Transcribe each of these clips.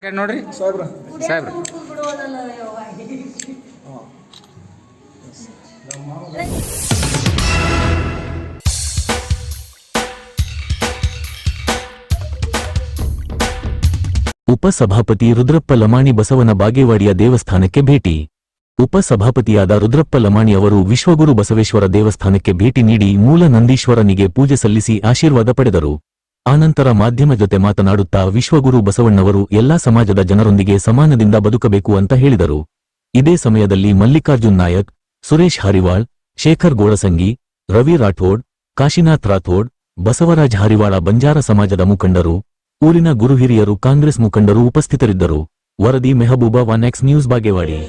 ನೋಡ್ರಿ ಸಾಹೇಬ್ರ ಉಪಸಭಾಪತಿ ರುದ್ರಪ್ಪ ಲಮಾಣಿ ಬಸವನ ಬಾಗೇವಾಡಿಯ ದೇವಸ್ಥಾನಕ್ಕೆ ಭೇಟಿ. ಉಪಸಭಾಪತಿಯಾದ ರುದ್ರಪ್ಪ ಲಮಾಣಿ ಅವರು ವಿಶ್ವಗುರು ಬಸವೇಶ್ವರ ದೇವಸ್ಥಾನಕ್ಕೆ ಭೇಟಿ ನೀಡಿ ಮೂಲ ನಂದೀಶ್ವರನಿಗೆ ಪೂಜೆ ಸಲ್ಲಿಸಿ ಆಶೀರ್ವಾದ ಪಡೆದರು. ಆನಂತರ ಮಾಧ್ಯಮ ಜೊತೆ ಮಾತನಾಡುತ್ತಾ ವಿಶ್ವಗುರು ಬಸವಣ್ಣವರು ಎಲ್ಲಾ ಸಮಾಜದ ಜನರೊಂದಿಗೆ ಸಮಾನದಿಂದ ಬದುಕಬೇಕು ಅಂತ ಹೇಳಿದರು. ಇದೇ ಸಮಯದಲ್ಲಿ ಮಲ್ಲಿಕಾರ್ಜುನ್ ನಾಯಕ್, ಸುರೇಶ್ ಹಾರಿವಾಳ್, ಶೇಖರ್ ಗೋಳಸಂಗಿ, ರವಿ ರಾಠೋಡ್, ಕಾಶಿನಾಥ್ ರಾಥೋಡ್, ಬಸವರಾಜ್ ಹಾರಿವಾಳ ಬಂಜಾರ ಸಮಾಜದ ಮುಖಂಡರು, ಊರಿನ ಗುರುಹಿರಿಯರು, ಕಾಂಗ್ರೆಸ್ ಮುಖಂಡರು ಉಪಸ್ಥಿತರಿದ್ದರು. ವರದಿ ಮೆಹಬೂಬಾ, 1X ನ್ಯೂಸ್, ಬಾಗೇವಾಡಿ.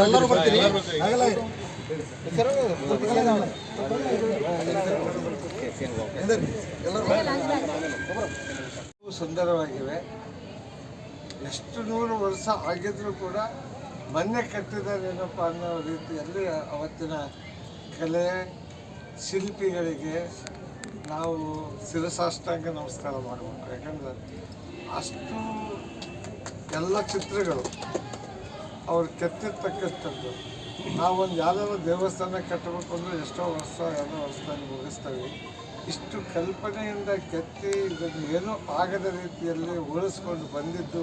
ಎಲ್ಲರೂ ಬರ್ತೀರಿ. ಸುಂದರವಾಗಿವೆ. ಎಷ್ಟು 100 ವರ್ಷ ಆಗಿದ್ರೂ ಕೂಡ ಮೊನ್ನೆ ಕಟ್ಟಿದಾರೇನಪ್ಪ ಅನ್ನೋ ರೀತಿಯಲ್ಲಿ ಅವತ್ತಿನ ಕಲೆ ಶಿಲ್ಪಿಗಳಿಗೆ ನಾವು ಶಿರಸಾಷ್ಟಾಂಗ ನಮಸ್ಕಾರ ಮಾಡಬೇಕು. ಯಾಕಂದರೆ ಅಷ್ಟು ಎಲ್ಲ ಚಿತ್ರಗಳು ಅವ್ರು ಕೆತ್ತಿರ್ತಕ್ಕಂಥದ್ದು. ನಾವೊಂದು ಯಾವ್ದಾದ್ರು ದೇವಸ್ಥಾನ ಕಟ್ಟಬೇಕು ಅಂದರೆ ಎಷ್ಟೋ ವರ್ಷ ಏನೋ ವರ್ಷದಲ್ಲಿ ಮುಗಿಸ್ತೇವೆ. ಇಷ್ಟು ಕಲ್ಪನೆಯಿಂದ ಕೆತ್ತಿ ಇದನ್ನು ಏನೂ ಆಗದ ರೀತಿಯಲ್ಲಿ ಉಳಿಸ್ಕೊಂಡು ಬಂದಿದ್ದು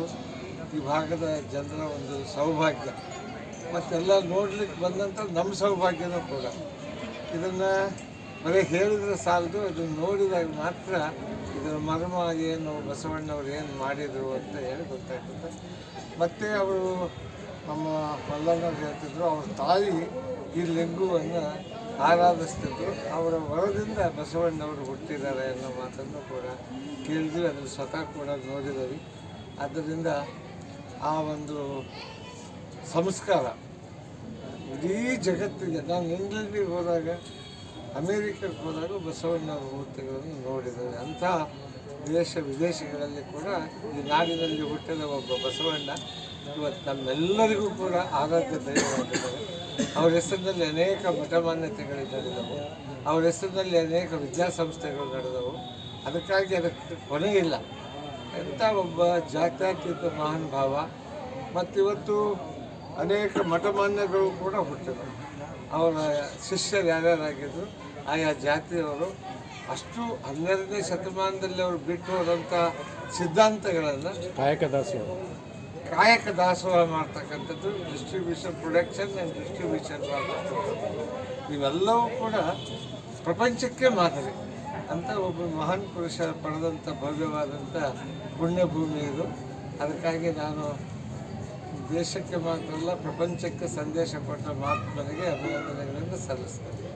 ಈ ಭಾಗದ ಜನರ ಒಂದು ಸೌಭಾಗ್ಯ. ಮತ್ತೆಲ್ಲ ನೋಡ್ಲಿಕ್ಕೆ ಬಂದಂಥ ನಮ್ಮ ಸೌಭಾಗ್ಯನೂ ಕೂಡ. ಇದನ್ನು ಬರೀ ಹೇಳಿದರೆ ಸಾಲದು, ಇದನ್ನು ನೋಡಿದಾಗ ಮಾತ್ರ ಇದರ ಮರ್ಮ ಏನು, ಬಸವಣ್ಣವ್ರು ಏನು ಮಾಡಿದರು ಅಂತ ಹೇಳಿ ಗೊತ್ತಾಗ್ತದೆ. ಮತ್ತು ಅವರು ನಮ್ಮ ಮಲ್ಲಣ್ಣವ್ರು ಹೇಳ್ತಿದ್ರು, ಅವ್ರ ತಾಯಿ ಈ ಲಿಂಗುವನ್ನು ಆರಾಧಿಸ್ತಿದ್ರು. ಅವರ ವರದಿಂದ ಬಸವಣ್ಣವರು ಹುಟ್ಟಿದ್ದಾರೆ ಅನ್ನೋ ಮಾತನ್ನು ಕೂಡ ಕೇಳಿದ್ವಿ, ಅದನ್ನು ಸ್ವತಃ ಕೂಡ ನೋಡಿದ್ದೀವಿ. ಆದ್ದರಿಂದ ಆ ಒಂದು ಸಂಸ್ಕಾರ ಇಡೀ ಜಗತ್ತಿಗೆ, ನಾನು ಇಂಗ್ಲೆಂಡಿಗೆ ಹೋದಾಗ, ಅಮೇರಿಕಕ್ಕೆ ಹೋದಾಗ ಬಸವಣ್ಣವ್ರ ಮೂರ್ತಿಗಳನ್ನು ನೋಡಿದ್ದೇವೆ. ಅಂಥ ದೇಶ ವಿದೇಶಗಳಲ್ಲಿ ಕೂಡ ಈ ನಾಡಿನಲ್ಲಿ ಹುಟ್ಟಿದ ಒಬ್ಬ ಬಸವಣ್ಣ ಇವತ್ತು ನಮ್ಮೆಲ್ಲರಿಗೂ ಕೂಡ ಆರಾಧ್ಯ ದೈವವಾಗಿದ್ದಾರೆ. ಅವರ ಹೆಸರಿನಲ್ಲಿ ಅನೇಕ ಮಠಮಾನ್ಯತೆಗಳು ನಡೆದವು, ಅವರ ಹೆಸರಿನಲ್ಲಿ ಅನೇಕ ವಿದ್ಯಾಸಂಸ್ಥೆಗಳು ನಡೆದವು. ಅದಕ್ಕೆ ಕೊನೆಯಿಲ್ಲ. ಎಂಥ ಒಬ್ಬ ಜಾತ್ಯತೀತ ಮಹಾನ್ ಭಾವ. ಮತ್ತಿವತ್ತು ಅನೇಕ ಮಠಮಾನ್ಯಗಳು ಕೂಡ ಹುಟ್ಟಿದರು. ಅವರ ಶಿಷ್ಯರು ಯಾರ್ಯಾರಾಗಿದ್ದರು, ಆಯಾ ಜಾತಿಯವರು ಅಷ್ಟು 12ನೇ ಶತಮಾನದಲ್ಲಿ ಅವರು ಬಿಟ್ಟು ಹೋದಂಥ ಸಿದ್ಧಾಂತಗಳನ್ನು ಕಾಯಕ ದಾಸೋಹ ಮಾಡ್ತಕ್ಕಂಥದ್ದು, ಡಿಸ್ಟ್ರಿಬ್ಯೂಷನ್, ಪ್ರೊಡಕ್ಷನ್ ಆ್ಯಂಡ್ ಡಿಸ್ಟ್ರಿಬ್ಯೂಷನ್ ಮಾಡ್ತಕ್ಕಂಥದ್ದು, ಇವೆಲ್ಲವೂ ಕೂಡ ಪ್ರಪಂಚಕ್ಕೆ ಮಾದರಿ ಅಂತ ಒಬ್ಬ ಮಹಾನ್ ಪುರುಷ ಪಡೆದಂಥ ಭವ್ಯವಾದಂಥ ಪುಣ್ಯಭೂಮಿ ಇದು. ಅದಕ್ಕಾಗಿ ನಾನು ದೇಶಕ್ಕೆ ಮಾತ್ರ ಅಲ್ಲ, ಪ್ರಪಂಚಕ್ಕೆ ಸಂದೇಶ ಕೊಟ್ಟ ಮಹಾತ್ಮನಿಗೆ ಅಭಿನಂದನೆಗಳನ್ನು ಸಲ್ಲಿಸ್ತೇನೆ.